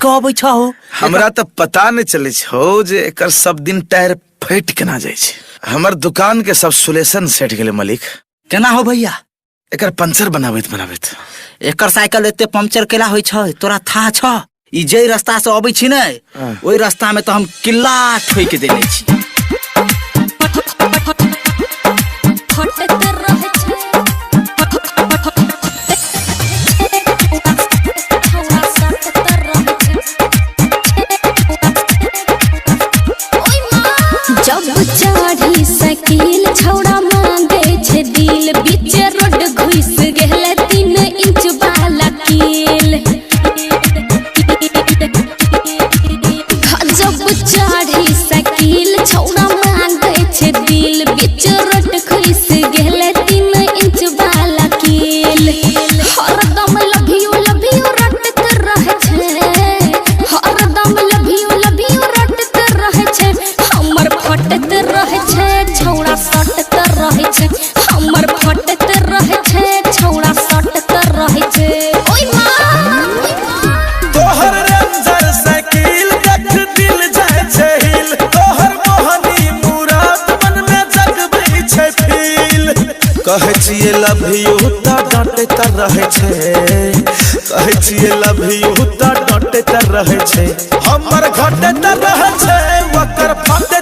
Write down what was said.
के आबै छ हो? हमरा तो पता नहीं चले छो जे एकर सब दिन टायर फट केना जाय छे। हमर दुकान के सब सोल्यूशन सेट गेले मालिक। केना हो भैया? एकर पंचर बनाबैत एकर साइकिल एते पंचर केला होय छ तोरा था छ? ई जे रास्ता से आबै छी ने ओई रास्ता में तो हम किल्ला ठोक देने छी। चढ़ी साइकिल छौड़ा मांगे छे दिल बीच रोड घुस गेले 3 इंच वाला कील। जब चढ़ी साइकिल छौड़ा मांगे छे दिल बीच रोड घुस गेले 3 इंच वाला कील। हरदम लव यू रटत रहे छे, हरदम लव यू रटत रहे छे। हमर फटत रहे छे छौड़ा सटत रहे छे, हमर फटत रहे छे छौड़ा सटत रहे छे। ओय मां तोहर रेंजर साइकिल देख दिल जाय छे हिल। तोहर मोहनी मुराद मन में जगबै छे फील। कहै छियै लव यू त डांटे त रहे छे, कहै छियै लव यू त डांटे त रहे छे। हमर घटे त रहे छे ओकर फटे